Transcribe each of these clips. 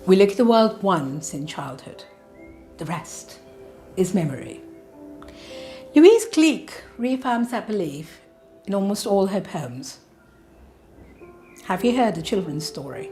We look at the world once in childhood. The rest is memory. Louise Gluck reaffirms that belief in almost all her poems. Have you heard the children's story?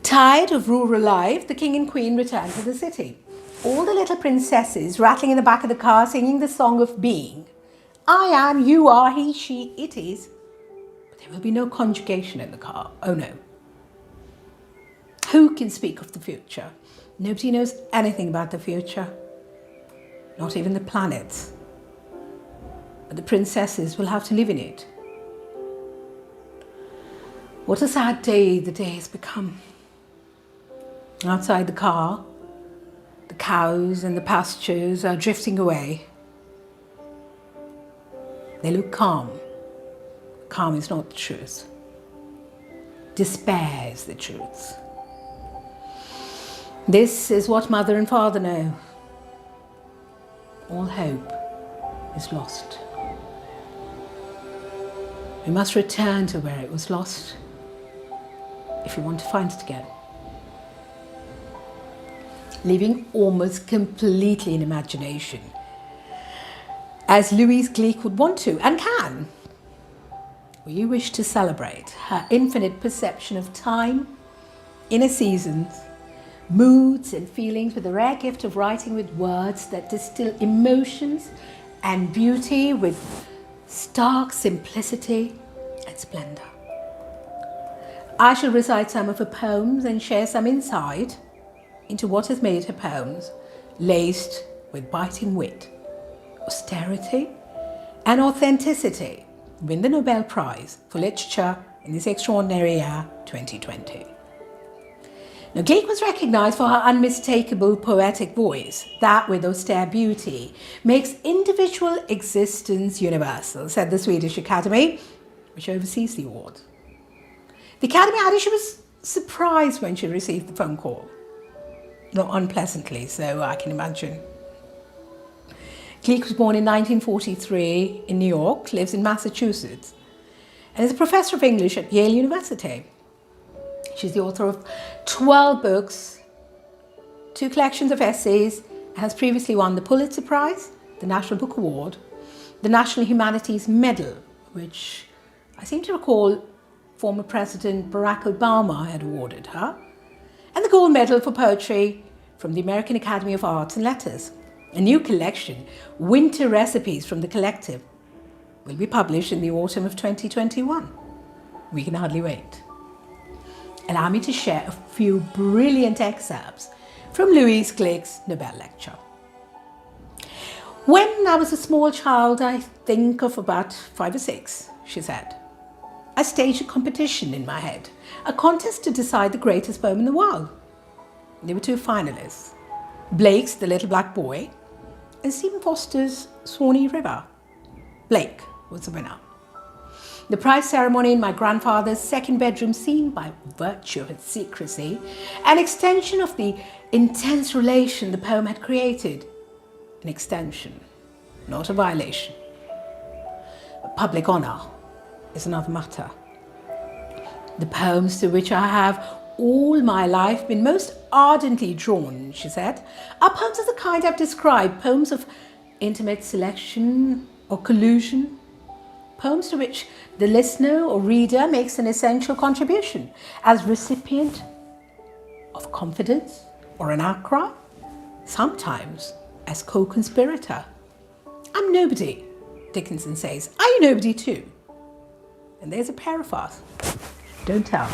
Tired of rural life, the king and queen returned to the city. All the little princesses rattling in the back of the car singing the song of being. I am, you are, he, she, it is. But there will be no conjugation in the car. Oh no. Who can speak of the future? Nobody knows anything about the future. Not even the planets. But the princesses will have to live in it. What a sad day the day has become. Outside the car, the cows and the pastures are drifting away. They look calm. Calm is not the truth. Despair is the truth. This is what mother and father know. All hope is lost. We must return to where it was lost if we want to find it again. Living almost completely in imagination, as Louise Gluck would want to and can. We wish to celebrate her infinite perception of time, inner seasons, moods and feelings with the rare gift of writing with words that distill emotions and beauty with stark simplicity and splendour. I shall recite some of her poems and share some insight into what has made her poems laced with biting wit, austerity and authenticity win the Nobel Prize for Literature in this extraordinary year 2020. Now, Glück was recognised for her unmistakable poetic voice that, with austere beauty, makes individual existence universal, said the Swedish Academy, which oversees the award. The Academy added she was surprised when she received the phone call. Not unpleasantly, so I can imagine. Glück was born in 1943 in New York, lives in Massachusetts, and is a professor of English at Yale University. She's the author of 12 books, 2 collections of essays, and has previously won the Pulitzer Prize, the National Book Award, the National Humanities Medal, which I seem to recall former President Barack Obama had awarded her, and the Gold Medal for Poetry from the American Academy of Arts and Letters. A new collection, Winter Recipes from the Collective, will be published in the autumn of 2021. We can hardly wait. Allow me to share a few brilliant excerpts from Louise Gluck's Nobel lecture. When I was a small child, I think of about 5 or 6, she said, I staged a competition in my head, a contest to decide the greatest poem in the world. There were 2 finalists, Blake's The Little Black Boy and Stephen Foster's Swanee River. Blake was the winner. The prize ceremony in my grandfather's second bedroom seemed, by virtue of its secrecy, an extension of the intense relation the poem had created. An extension, not a violation. But public honour is another matter. The poems to which I have all my life been most ardently drawn, she said, are poems of the kind I've described, poems of intimate selection or collusion, poems to which the listener or reader makes an essential contribution as recipient of confidence or an outcry, sometimes as co-conspirator. I'm nobody, Dickinson says. Are you nobody too? And there's a pair of us. Don't tell.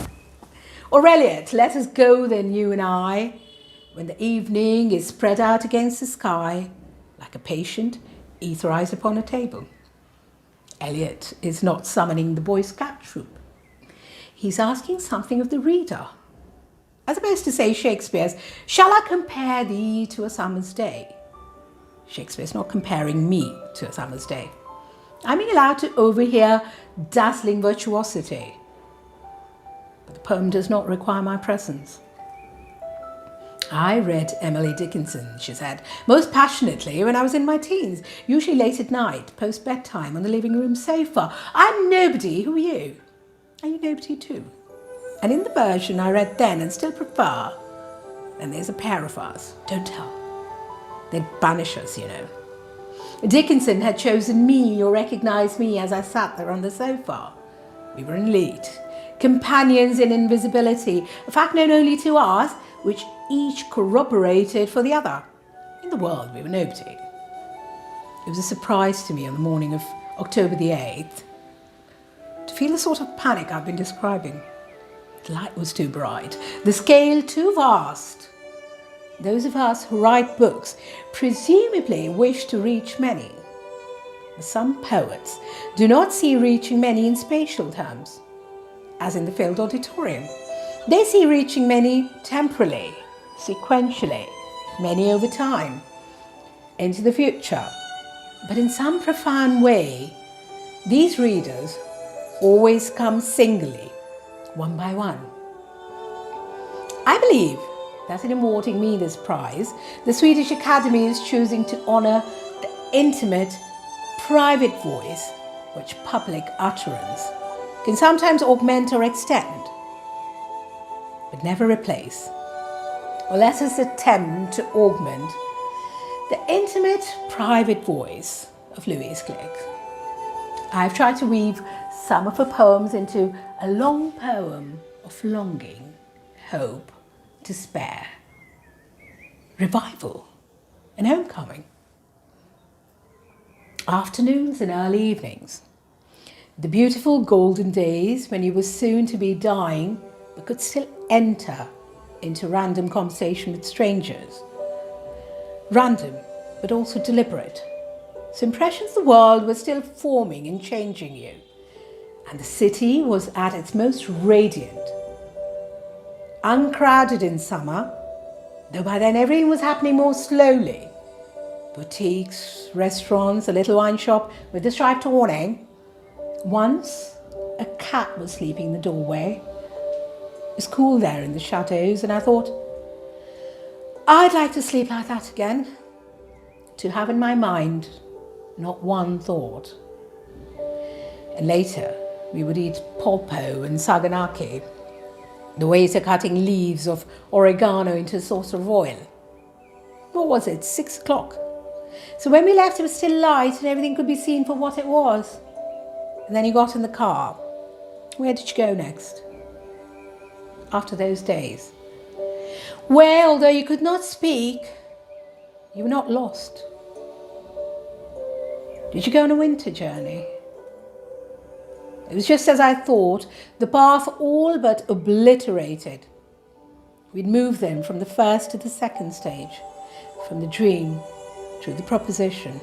Or Eliot, let us go then, you and I, when the evening is spread out against the sky, like a patient ether eyes upon a table. Eliot is not summoning the Boy Scout troop. He's asking something of the reader. As opposed to say Shakespeare's, shall I compare thee to a summer's day? Shakespeare's not comparing me to a summer's day. I'm being allowed to overhear dazzling virtuosity. But the poem does not require my presence. I read Emily Dickinson, she said, most passionately when I was in my teens, usually late at night, post-bedtime on the living room sofa. I'm nobody, who are you? Are you nobody too? And in the version I read then and still prefer, then there's a pair of us. Don't tell. They'd banish us, you know. Dickinson had chosen me or recognised me as I sat there on the sofa. We were an elite, companions in invisibility, a fact known only to us, which each corroborated for the other. In the world, we were nobody. It was a surprise to me on the morning of October the 8th to feel the sort of panic I've been describing. The light was too bright, the scale too vast. Those of us who write books presumably wish to reach many. But some poets do not see reaching many in spatial terms, as in the filled auditorium. They see reaching many temporally, sequentially, many over time, into the future. But in some profound way, these readers always come singly, one by one. I believe that in awarding me this prize, the Swedish Academy is choosing to honour the intimate, private voice which public utterance can sometimes augment or extend, but never replace. Or let us attempt to augment the intimate, private voice of Louise Gluck. I've tried to weave some of her poems into a long poem of longing, hope, despair, revival, and homecoming. Afternoons and early evenings, the beautiful golden days when you were soon to be dying but could still enter into random conversation with strangers. Random, but also deliberate. So impressions of the world were still forming and changing you. And the city was at its most radiant. Uncrowded in summer, though by then everything was happening more slowly. Boutiques, restaurants, a little wine shop with a striped awning. Once, a cat was sleeping in the doorway. It was cool there in the shadows, and I thought, I'd like to sleep like that again. To have in my mind not one thought. And later, we would eat polpo and saganaki, the waiter cutting leaves of oregano into a saucer of oil. What was it? 6 o'clock. So when we left, it was still light and everything could be seen for what it was. And then you got in the car. Where did you go next? After those days, where, although you could not speak, you were not lost. Did you go on a winter journey? It was just as I thought, the path all but obliterated. We'd moved then from the first to the second stage, from the dream to the proposition.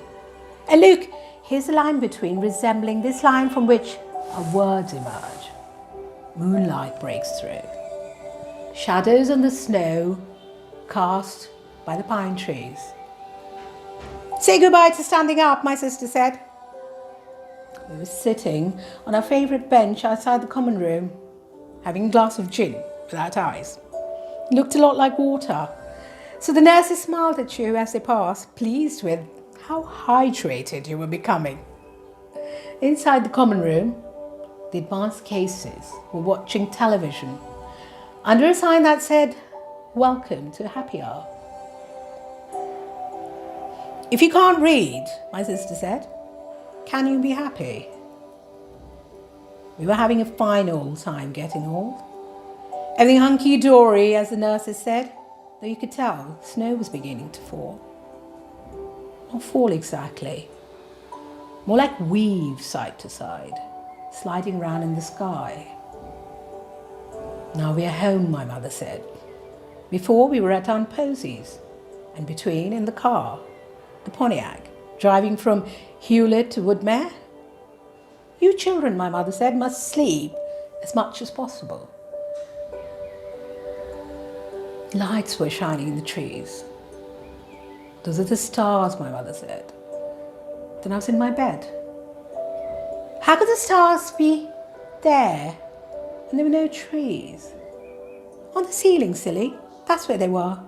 And look, here's a line between resembling this line from which our words emerge. Moonlight breaks through. Shadows on the snow cast by the pine trees. Say goodbye to standing up, my sister said. We were sitting on our favourite bench outside the common room, having a glass of gin without ice. It looked a lot like water. So the nurses smiled at you as they passed, pleased with how hydrated you were becoming. Inside the common room, the advanced cases were watching television under a sign that said, "Welcome to happy hour." If you can't read, my sister said, can you be happy? We were having a fine old time getting old. Everything hunky-dory, as the nurses said, though you could tell snow was beginning to fall. Not fall exactly, more like weave side to side, sliding round in the sky. Now we are home, my mother said. Before we were at Aunt Posey's, and between in the car, the Pontiac, driving from Hewlett to Woodmere. You children, my mother said, must sleep as much as possible. Lights were shining in the trees. Those are the stars, my mother said. Then I was in my bed. How could the stars be there and there were no trees? On the ceiling, silly. That's where they were.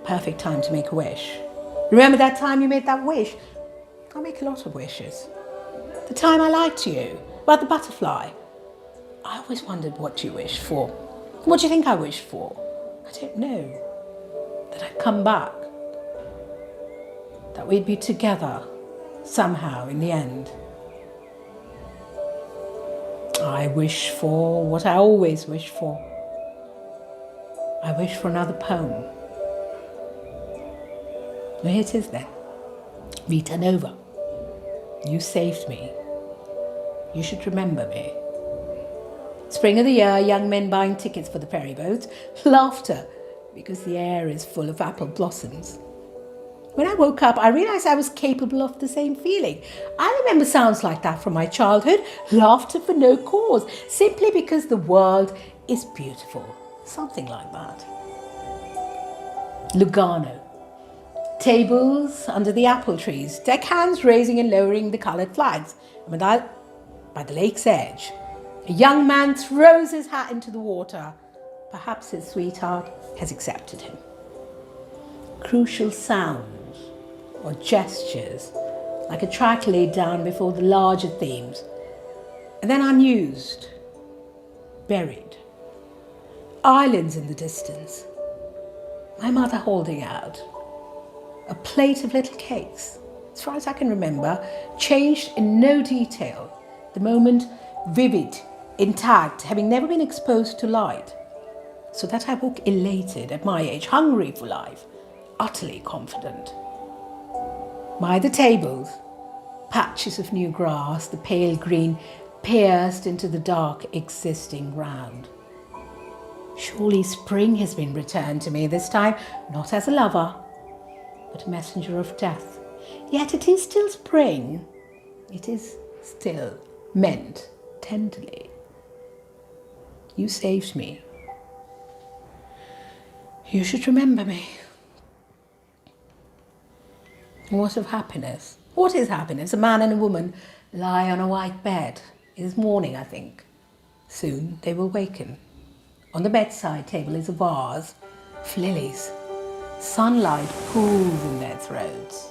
Perfect time to make a wish. Remember that time you made that wish? I make a lot of wishes. The time I lied to you about the butterfly. I always wondered what you wished for. What do you think I wished for? I don't know. That I'd come back. That we'd be together somehow in the end. I wish for what I always wish for. I wish for another poem. Well, here it is then. Vita Nova. You saved me. You should remember me. Spring of the year, young men buying tickets for the ferry boat. Laughter, because the air is full of apple blossoms. When I woke up, I realized I was capable of the same feeling. I remember sounds like that from my childhood. Laughter for no cause, simply because the world is beautiful. Something like that. Lugano. Tables under the apple trees, deckhands raising and lowering the coloured flags. And by the lake's edge, a young man throws his hat into the water. Perhaps his sweetheart has accepted him. Crucial sounds or gestures, like a track laid down before the larger themes, and then unused, buried. Islands in the distance. My mother holding out. A plate of little cakes, as far as I can remember, changed in no detail. The moment vivid, intact, having never been exposed to light. So that I woke elated at my age, hungry for life, utterly confident. By the tables, patches of new grass, the pale green pierced into the dark existing ground. Surely spring has been returned to me this time, not as a lover, but a messenger of death. Yet it is still spring. It is still meant tenderly. You saved me. You should remember me. What of happiness? What is happiness? A man and a woman lie on a white bed. It is morning, I think. Soon they will waken. On the bedside table is a vase of lilies. Sunlight pools in their throats.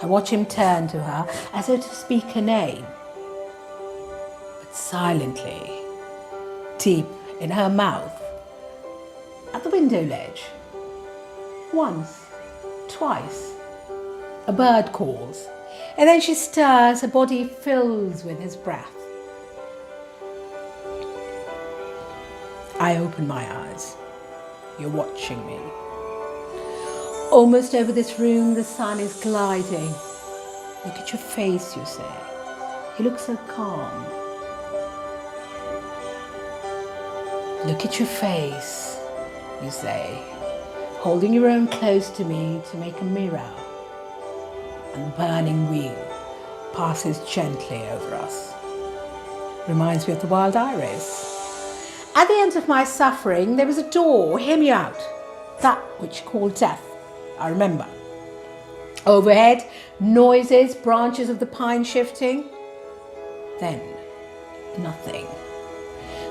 I watch him turn to her as though to speak her name. But silently, deep in her mouth, at the window ledge, once, twice, a bird calls, and then she stirs, her body fills with his breath. I open my eyes. You're watching me. Almost over this room, the sun is gliding. Look at your face, you say. You look so calm. Look at your face, you say, holding your own close to me to make a mirror. And the burning wheel passes gently over us. Reminds me of the wild iris. At the end of my suffering, there was a door. Hear me out. That which you call death, I remember. Overhead, noises, branches of the pine shifting. Then, nothing.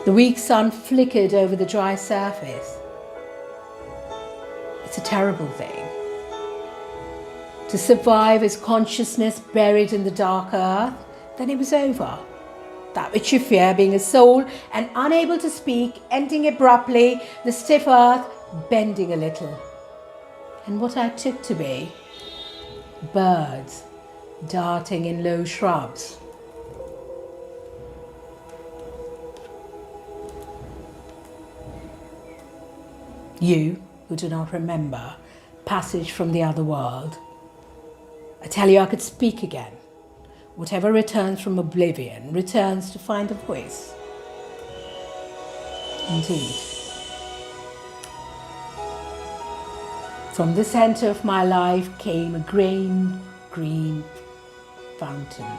The weak sun flickered over the dry surface. It's a terrible thing. To survive as consciousness buried in the dark earth, then it was over. That which you fear, being a soul and unable to speak, ending abruptly, the stiff earth bending a little. And what I took to be, birds darting in low shrubs. You who do not remember passage from the other world, I tell you I could speak again. Whatever returns from oblivion returns to find a voice. Indeed. From the center of my life came a green fountain.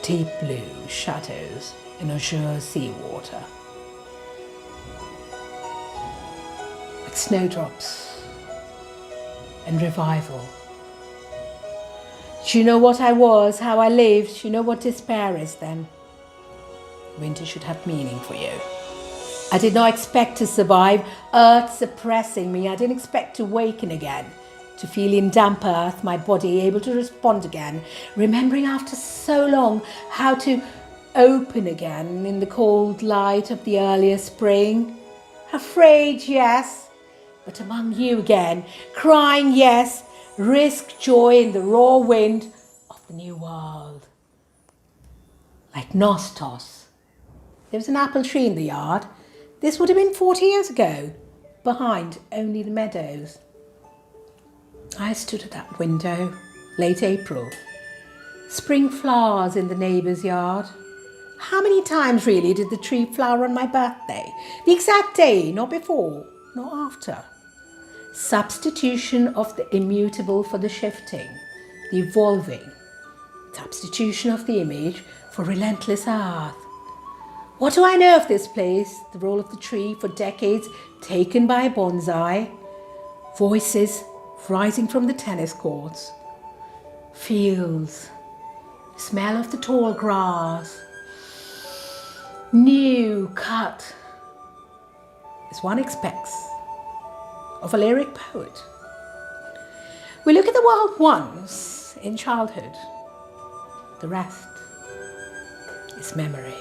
Deep blue shadows in azure seawater. With snowdrops and revival. Do you know what I was, how I lived? You know what despair is then? Winter should have meaning for you. I did not expect to survive, earth suppressing me. I didn't expect to waken again, to feel in damp earth, my body able to respond again, remembering after so long how to open again in the cold light of the earlier spring. Afraid, yes, but among you again, crying, yes, risk joy in the raw wind of the new world. Like Nostos. There was an apple tree in the yard. This would have been 40 years ago, behind only the meadows. I stood at that window, late April. Spring flowers in the neighbour's yard. How many times really did the tree flower on my birthday? The exact day, not before, not after. Substitution of the immutable for the shifting, the evolving. Substitution of the image for relentless earth. What do I know of this place? The role of the tree for decades taken by a bonsai. Voices rising from the tennis courts. Fields. Smell of the tall grass. New cut, as one expects of a lyric poet. We look at the world once in childhood. The rest is memory.